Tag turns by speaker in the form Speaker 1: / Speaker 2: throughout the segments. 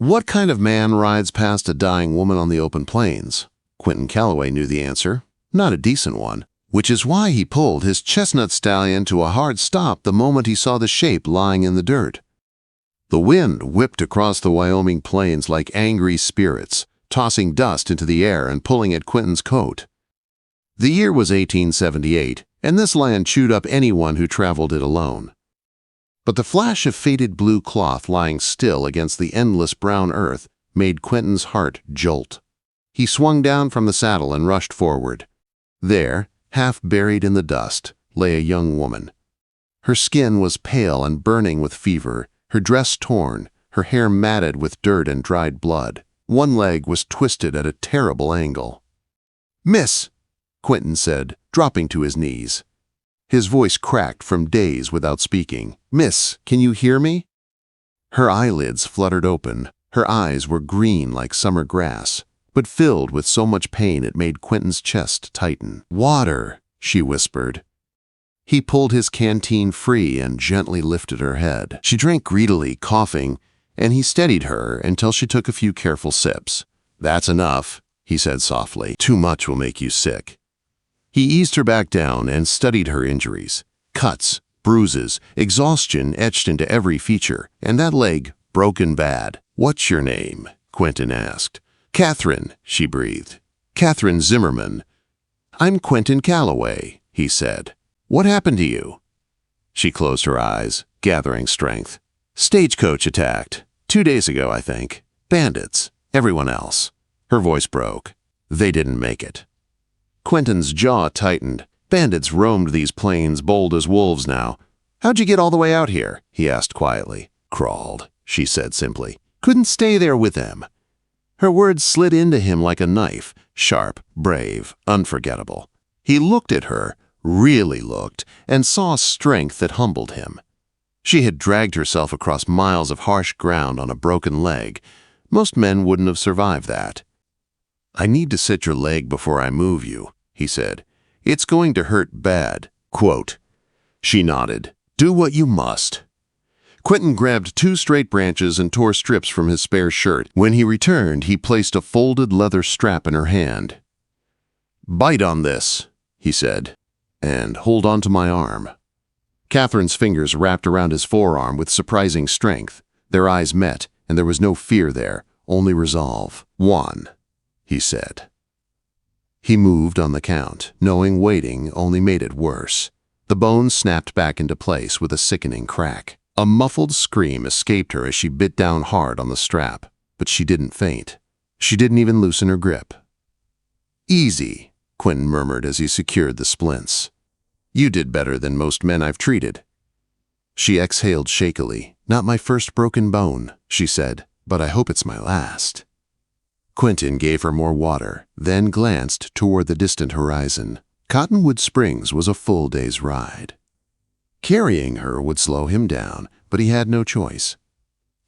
Speaker 1: What kind of man rides past a dying woman on the open plains? Quentyn Calloway knew the answer. Not a decent one, which is why he pulled his chestnut stallion to a hard stop the moment he saw the shape lying in the dirt. The wind whipped across the Wyoming plains like angry spirits, tossing dust into the air and pulling at Quentyn's coat. The year was 1878, and this land chewed up anyone who traveled it alone. But the flash of faded blue cloth lying still against the endless brown earth made Quentyn's heart jolt. He swung down from the saddle and rushed forward. There, half buried in the dust, lay a young woman. Her skin was pale and burning with fever, her dress torn, her hair matted with dirt and dried blood. One leg was twisted at a terrible angle. "Miss," Quentyn said, dropping to his knees. His voice cracked from days without speaking. "Miss, can you hear me?" Her eyelids fluttered open. Her eyes were green like summer grass, but filled with so much pain it made Quentyn's chest tighten. "Water," she whispered. He pulled his canteen free and gently lifted her head. She drank greedily, coughing, and he steadied her until she took a few careful sips. "That's enough," he said softly. "Too much will make you sick." He eased her back down and studied her injuries. Cuts, bruises, exhaustion etched into every feature, and that leg broken bad. "What's your name?" Quentyn asked. "Catherine," she breathed. "Catherine Zimmerman." "I'm Quentyn Calloway," he said. "What happened to you?" She closed her eyes, gathering strength. "Stagecoach attacked. 2 days ago, I think. Bandits. Everyone else." Her voice broke. "They didn't make it." Quentyn's jaw tightened. Bandits roamed these plains bold as wolves now. "How'd you get all the way out here?" he asked quietly. "Crawled," she said simply. "Couldn't stay there with them." Her words slid into him like a knife, sharp, brave, unforgettable. He looked at her, really looked, and saw strength that humbled him. She had dragged herself across miles of harsh ground on a broken leg. Most men wouldn't have survived that. "I need to set your leg before I move you," he said. "It's going to hurt bad." Quote. She nodded. "Do what you must." Quentyn grabbed 2 straight branches and tore strips from his spare shirt. When he returned, he placed a folded leather strap in her hand. "Bite on this," he said, "and hold on to my arm." Catherine's fingers wrapped around his forearm with surprising strength. Their eyes met, and there was no fear there, only resolve. "1," he said. He moved on the count, knowing waiting only made it worse. The bones snapped back into place with a sickening crack. A muffled scream escaped her as she bit down hard on the strap, but she didn't faint. She didn't even loosen her grip. "Easy," Quentyn murmured as he secured the splints. "You did better than most men I've treated." She exhaled shakily. "Not my first broken bone," she said, "but I hope it's my last." Quentyn gave her more water, then glanced toward the distant horizon. Cottonwood Springs was a full day's ride. Carrying her would slow him down, but he had no choice.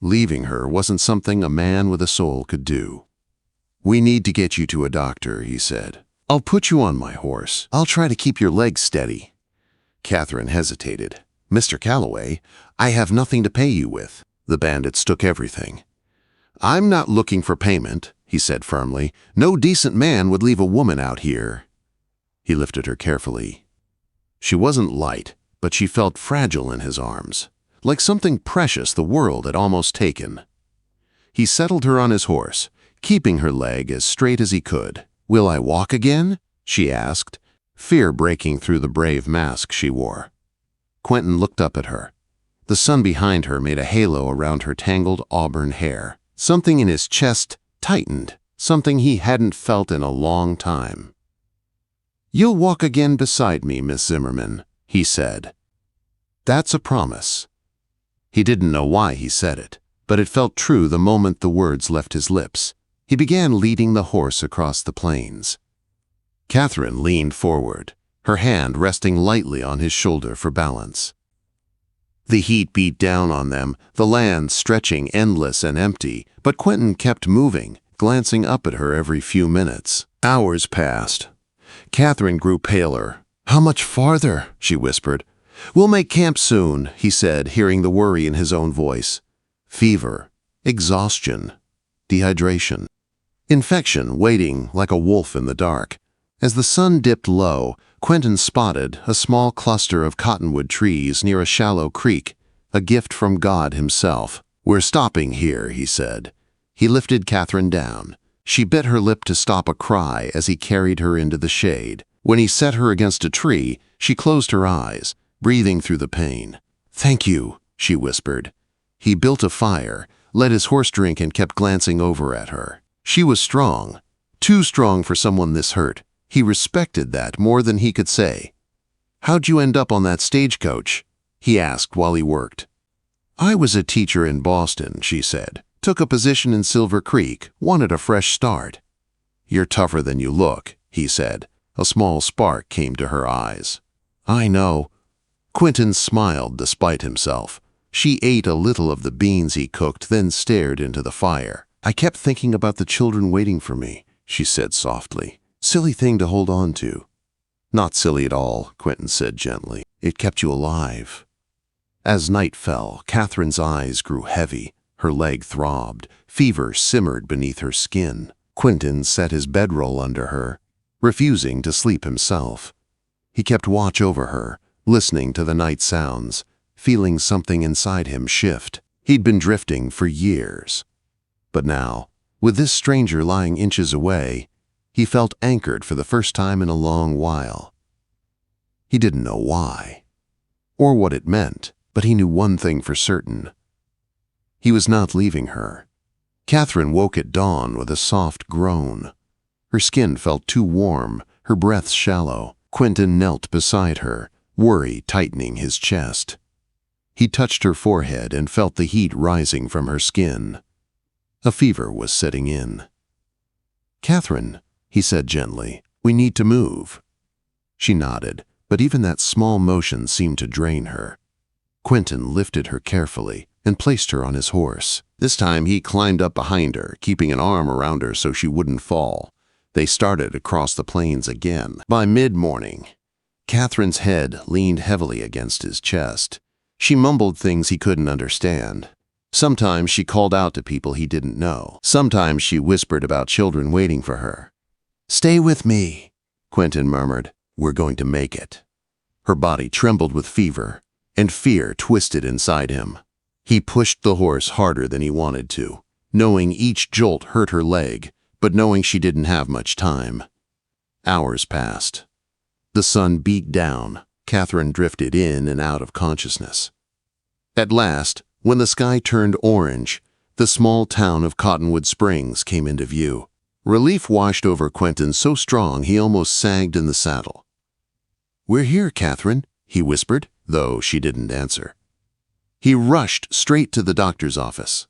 Speaker 1: Leaving her wasn't something a man with a soul could do. "We need to get you to a doctor," he said. "I'll put you on my horse. I'll try to keep your legs steady." Catherine hesitated. "Mr. Calloway, I have nothing to pay you with." The bandits took everything. "I'm not looking for payment," he said firmly. "No decent man would leave a woman out here." He lifted her carefully. She wasn't light, but she felt fragile in his arms, like something precious the world had almost taken. He settled her on his horse, keeping her leg as straight as he could. "Will I walk again?" she asked, fear breaking through the brave mask she wore. Quentyn looked up at her. The sun behind her made a halo around her tangled auburn hair. Something in his chest tightened, something he hadn't felt in a long time. "You'll walk again beside me, Miss Zimmerman," he said. "That's a promise." He didn't know why he said it, but it felt true the moment the words left his lips. He began leading the horse across the plains. Catherine leaned forward, her hand resting lightly on his shoulder for balance. The heat beat down on them, the land stretching endless and empty, but Quentyn kept moving, glancing up at her every few minutes. Hours passed. Catherine grew paler. "How much farther?" she whispered. "We'll make camp soon," he said, hearing the worry in his own voice. "Fever, exhaustion," dehydration. Infection waiting like a wolf in the dark. As the sun dipped low, Quentyn spotted a small cluster of cottonwood trees near a shallow creek, a gift from God himself. "We're stopping here," he said. He lifted Catherine down. She bit her lip to stop a cry as he carried her into the shade. When he set her against a tree, she closed her eyes, breathing through the pain. "Thank you," she whispered. He built a fire, let his horse drink, and kept glancing over at her. She was strong, too strong for someone this hurt. He respected that more than he could say. "How'd you end up on that stagecoach?" he asked while he worked. "I was a teacher in Boston," she said. "Took a position in Silver Creek, wanted a fresh start." "You're tougher than you look," he said. A small spark came to her eyes. "I know." Quentyn smiled despite himself. She ate a little of the beans he cooked, then stared into the fire. "I kept thinking about the children waiting for me," she said softly. "Silly thing to hold on to." "Not silly at all," Quentyn said gently. "It kept you alive." As night fell, Catherine's eyes grew heavy. Her leg throbbed. Fever simmered beneath her skin. Quentyn set his bedroll under her, refusing to sleep himself. He kept watch over her, listening to the night sounds, feeling something inside him shift. He'd been drifting for years. But now, with this stranger lying inches away, he felt anchored for the first time in a long while. He didn't know why, or what it meant, but he knew one thing for certain. He was not leaving her. Catherine woke at dawn with a soft groan. Her skin felt too warm, her breath shallow. Quentyn knelt beside her, worry tightening his chest. He touched her forehead and felt the heat rising from her skin. A fever was setting in. "Catherine," he said gently, "we need to move." She nodded, but even that small motion seemed to drain her. Quentyn lifted her carefully and placed her on his horse. This time he climbed up behind her, keeping an arm around her so she wouldn't fall. They started across the plains again. By mid-morning, Catherine's head leaned heavily against his chest. She mumbled things he couldn't understand. Sometimes she called out to people he didn't know. Sometimes she whispered about children waiting for her. "Stay with me," Quentyn murmured. "We're going to make it." Her body trembled with fever, and fear twisted inside him. He pushed the horse harder than he wanted to, knowing each jolt hurt her leg, but knowing she didn't have much time. Hours passed. The sun beat down. Catherine drifted in and out of consciousness. At last, when the sky turned orange, the small town of Cottonwood Springs came into view. Relief washed over Quentyn so strong he almost sagged in the saddle. "We're here, Catherine," he whispered, though she didn't answer. He rushed straight to the doctor's office.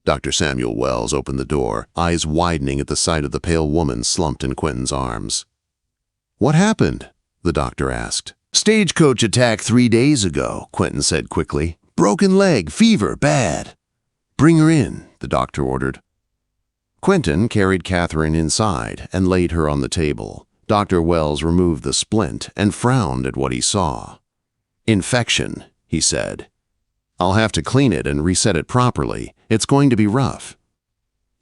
Speaker 1: Dr. Samuel Wells opened the door, eyes widening at the sight of the pale woman slumped in Quentyn's arms. "What happened?" the doctor asked. "Stagecoach attack 3 days ago," Quentyn said quickly. "Broken leg, fever, bad." "Bring her in," the doctor ordered. Quentyn carried Catherine inside and laid her on the table. Dr. Wells removed the splint and frowned at what he saw. "Infection," he said. "I'll have to clean it and reset it properly. It's going to be rough."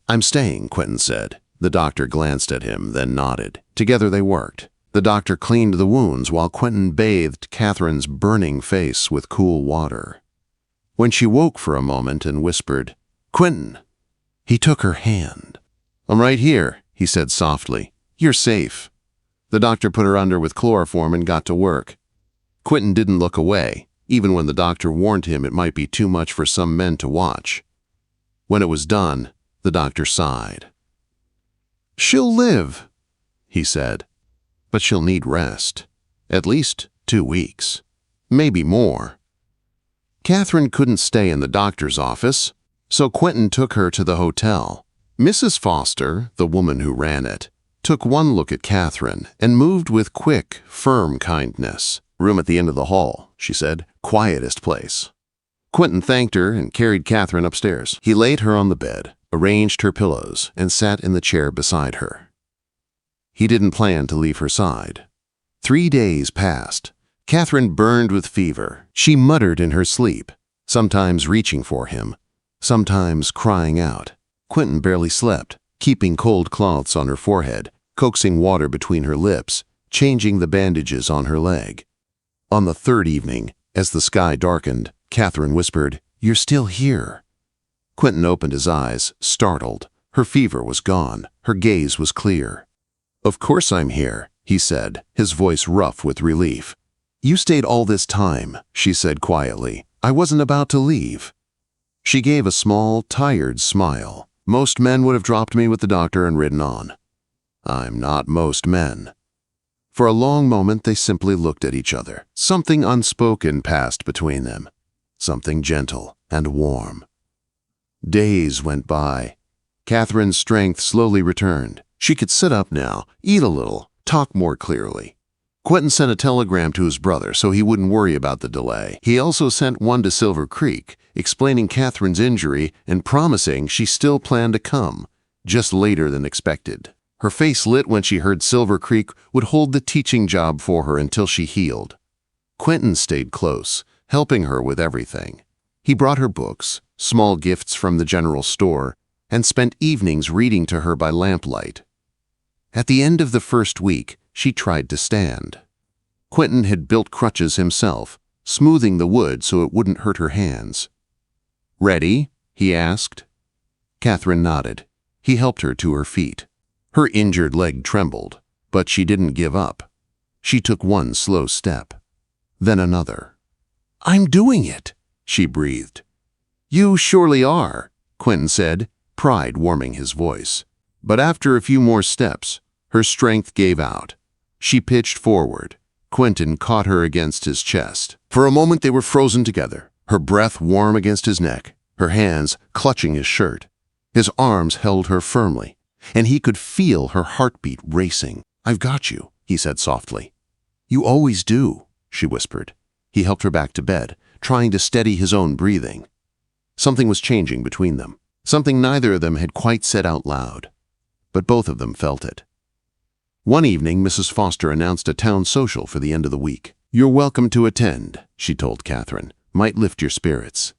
Speaker 1: "I'm staying," Quentyn said. The doctor glanced at him, then nodded. Together they worked. The doctor cleaned the wounds while Quentyn bathed Catherine's burning face with cool water. When she woke for a moment and whispered, "Quentyn," he took her hand. "I'm right here," he said softly. "You're safe." The doctor put her under with chloroform and got to work. Quentyn didn't look away, even when the doctor warned him it might be too much for some men to watch. When it was done, the doctor sighed. "She'll live," he said, "but she'll need rest. At least 2 weeks. Maybe more." Catherine couldn't stay in the doctor's office, so Quentyn took her to the hotel. Mrs. Foster, the woman who ran it, took one look at Catherine and moved with quick, firm kindness. "Room at the end of the hall," she said. "Quietest place." Quentyn thanked her and carried Catherine upstairs. He laid her on the bed, arranged her pillows, and sat in the chair beside her. He didn't plan to leave her side. 3 days passed. Catherine burned with fever. She muttered in her sleep, sometimes reaching for him, sometimes crying out. Quentyn barely slept, keeping cold cloths on her forehead, coaxing water between her lips, changing the bandages on her leg. On the third evening, as the sky darkened, Catherine whispered, "You're still here." Quentyn opened his eyes, startled. Her fever was gone. Her gaze was clear. "Of course I'm here," he said, his voice rough with relief. "You stayed all this time," she said quietly. "I wasn't about to leave." She gave a small, tired smile. "Most men would have dropped me with the doctor and ridden on. I'm not most men." For a long moment they simply looked at each other. Something unspoken passed between them. Something gentle and warm. Days went by. Catherine's strength slowly returned. She could sit up now, eat a little, talk more clearly. Quentyn sent a telegram to his brother so he wouldn't worry about the delay. He also sent one to Silver Creek, explaining Catherine's injury and promising she still planned to come, just later than expected. Her face lit when she heard Silver Creek would hold the teaching job for her until she healed. Quentyn stayed close, helping her with everything. He brought her books, small gifts from the general store, and spent evenings reading to her by lamplight. At the end of the first week, she tried to stand. Quentyn had built crutches himself, smoothing the wood so it wouldn't hurt her hands. "Ready?" he asked. Catherine nodded. He helped her to her feet. Her injured leg trembled, but she didn't give up. She took one slow step, then another. "I'm doing it," she breathed. "You surely are," Quentyn said, pride warming his voice. But after a few more steps, her strength gave out. She pitched forward. Quentyn caught her against his chest. For a moment they were frozen together, her breath warm against his neck, her hands clutching his shirt. His arms held her firmly, and he could feel her heartbeat racing. "I've got you," he said softly. "You always do," she whispered. He helped her back to bed, trying to steady his own breathing. Something was changing between them, something neither of them had quite said out loud, but both of them felt it. One evening, Mrs. Foster announced a town social for the end of the week. "You're welcome to attend," she told Catherine. "Might lift your spirits."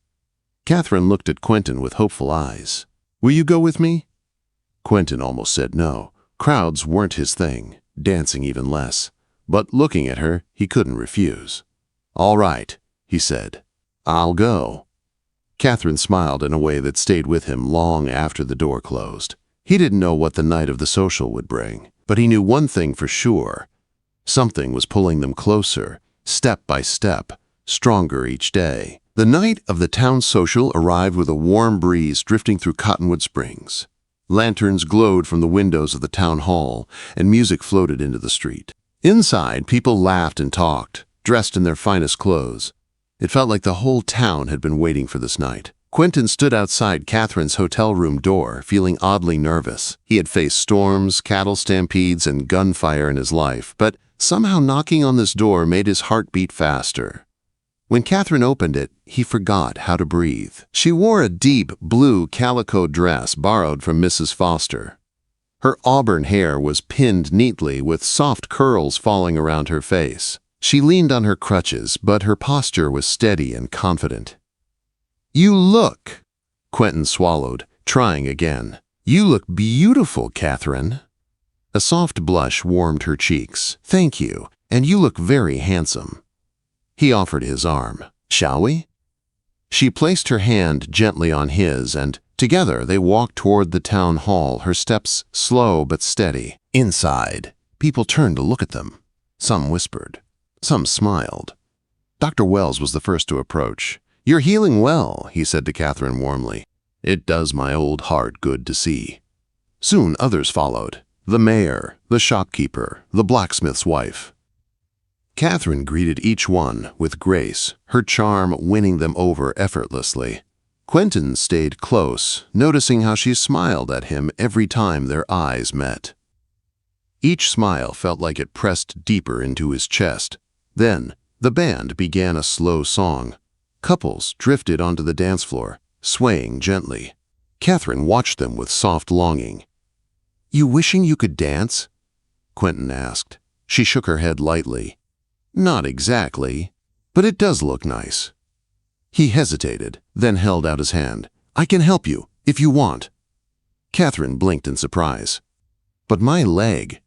Speaker 1: Catherine looked at Quentyn with hopeful eyes. "Will you go with me?" Quentyn almost said no. Crowds weren't his thing, dancing even less. But looking at her, he couldn't refuse. "All right," he said. "I'll go." Catherine smiled in a way that stayed with him long after the door closed. He didn't know what the night of the social would bring, but he knew one thing for sure. Something was pulling them closer, step by step, stronger each day. The night of the town social arrived with a warm breeze drifting through Cottonwood Springs. Lanterns glowed from the windows of the town hall, and music floated into the street. Inside, people laughed and talked, dressed in their finest clothes. It felt like the whole town had been waiting for this night. Quentyn stood outside Catherine's hotel room door, feeling oddly nervous. He had faced storms, cattle stampedes, and gunfire in his life, but somehow knocking on this door made his heart beat faster. When Catherine opened it, he forgot how to breathe. She wore a deep blue calico dress borrowed from Mrs. Foster. Her auburn hair was pinned neatly with soft curls falling around her face. She leaned on her crutches, but her posture was steady and confident. "You look," Quentyn swallowed, trying again. "You look beautiful, Catherine." A soft blush warmed her cheeks. "Thank you, and you look very handsome." He offered his arm. "Shall we?" She placed her hand gently on his, and together they walked toward the town hall, her steps slow but steady. Inside, people turned to look at them. Some whispered. Some smiled. Dr. Wells was the first to approach. "You're healing well," he said to Catherine warmly. "It does my old heart good to see." Soon others followed. The mayor, the shopkeeper, the blacksmith's wife. Catherine greeted each one with grace, her charm winning them over effortlessly. Quentyn stayed close, noticing how she smiled at him every time their eyes met. Each smile felt like it pressed deeper into his chest. Then, the band began a slow song. Couples drifted onto the dance floor, swaying gently. Catherine watched them with soft longing. "You wishing you could dance?" Quentyn asked. She shook her head lightly. "Not exactly, but it does look nice." He hesitated, then held out his hand. "I can help you, if you want." Catherine blinked in surprise. "But my leg."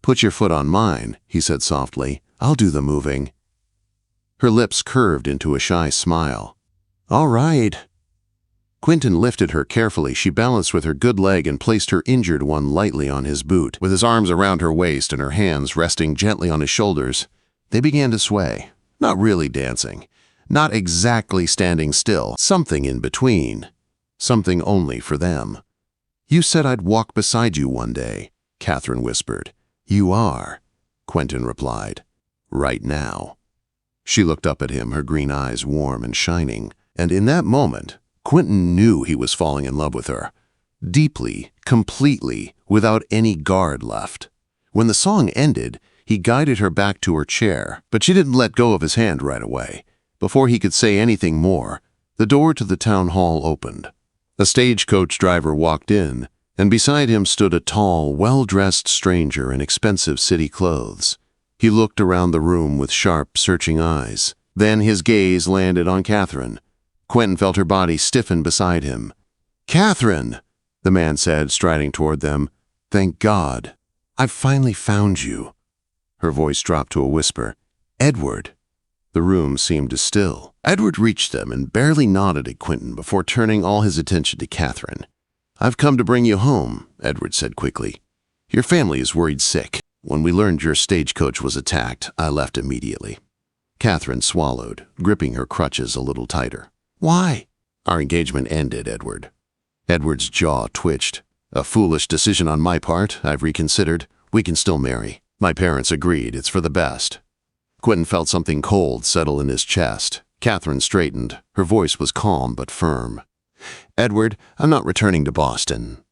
Speaker 1: "Put your foot on mine," he said softly. "I'll do the moving." Her lips curved into a shy smile. "All right." Quentyn lifted her carefully. She balanced with her good leg and placed her injured one lightly on his boot. With his arms around her waist and her hands resting gently on his shoulders, they began to sway. Not really dancing. Not exactly standing still. Something in between. Something only for them. "You said I'd walk beside you one day," Catherine whispered. "You are," Quentyn replied. "Right now." She looked up at him, her green eyes warm and shining, and in that moment, Quentyn knew he was falling in love with her. Deeply, completely, without any guard left. When the song ended, he guided her back to her chair, but she didn't let go of his hand right away. Before he could say anything more, the door to the town hall opened. A stagecoach driver walked in, and beside him stood a tall, well-dressed stranger in expensive city clothes. He looked around the room with sharp, searching eyes. Then his gaze landed on Catherine. Quentyn felt her body stiffen beside him. "Catherine," the man said, striding toward them. "Thank God. I've finally found you." Her voice dropped to a whisper. "Edward." The room seemed to still. Edward reached them and barely nodded at Quentyn before turning all his attention to Catherine. "I've come to bring you home," Edward said quickly. "Your family is worried sick. When we learned your stagecoach was attacked, I left immediately." Catherine swallowed, gripping her crutches a little tighter. "Why?" "Our engagement ended, Edward." Edward's jaw twitched. "A foolish decision on my part. I've reconsidered. We can still marry. My parents agreed. It's for the best." Quentyn felt something cold settle in his chest. Catherine straightened. Her voice was calm but firm. "Edward, I'm not returning to Boston."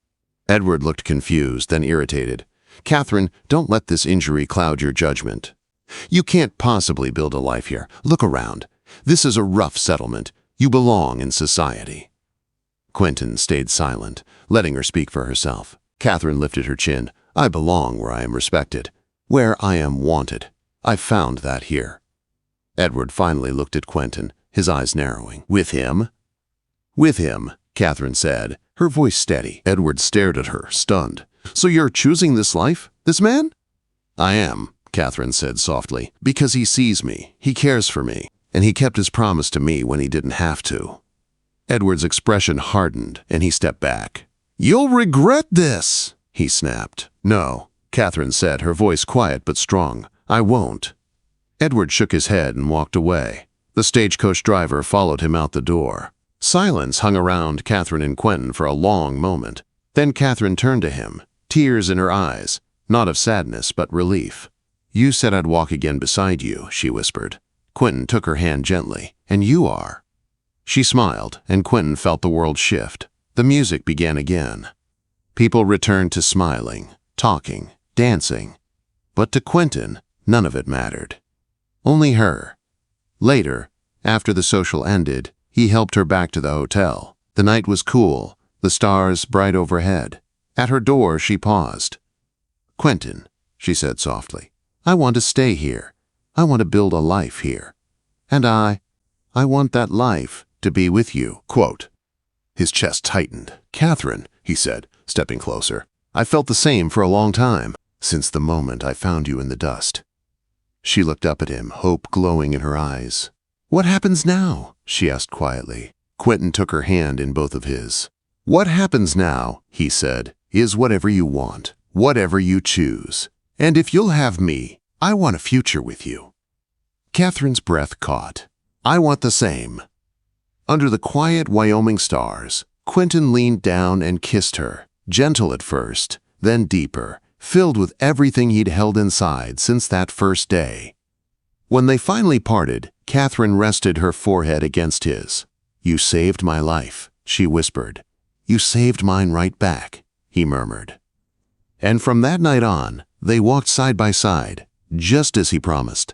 Speaker 1: Edward looked confused, then irritated. "Catherine, don't let this injury cloud your judgment. You can't possibly build a life here. Look around. This is a rough settlement. You belong in society." Quentyn stayed silent, letting her speak for herself. Catherine lifted her chin. "I belong where I am respected, where I am wanted. I found that here." Edward finally looked at Quentyn, his eyes narrowing. "With him?" "With him," Catherine said, her voice steady. Edward stared at her, stunned. "So you're choosing this life? This man?" "I am," Catherine said softly, "because he sees me, he cares for me, and he kept his promise to me when he didn't have to." Edward's expression hardened, and he stepped back. "You'll regret this," he snapped. "No," Catherine said, her voice quiet but strong. "I won't." Edward shook his head and walked away. The stagecoach driver followed him out the door. Silence hung around Catherine and Quentyn for a long moment. Then Catherine turned to him, tears in her eyes, not of sadness but relief. "You said I'd walk again beside you," she whispered. Quentyn took her hand gently. "And you are." She smiled, and Quentyn felt the world shift. The music began again. People returned to smiling, talking, dancing. But to Quentyn, none of it mattered. Only her. Later, after the social ended, he helped her back to the hotel. The night was cool, the stars bright overhead. At her door, she paused. "Quentyn," she said softly, "I want to stay here. I want to build a life here. And I want that life to be with you." Quote. His chest tightened. "Catherine," he said, stepping closer, "I felt the same for a long time, since the moment I found you in the dust." She looked up at him, hope glowing in her eyes. "What happens now?" she asked quietly. Quentyn took her hand in both of his. "What happens now," he said, "is whatever you want, whatever you choose. And if you'll have me, I want a future with you." Catherine's breath caught. "I want the same." Under the quiet Wyoming stars, Quentyn leaned down and kissed her, gentle at first, then deeper, filled with everything he'd held inside since that first day. When they finally parted, Catherine rested her forehead against his. "You saved my life," she whispered. "You saved mine right back," he murmured. And from that night on, they walked side by side, just as he promised.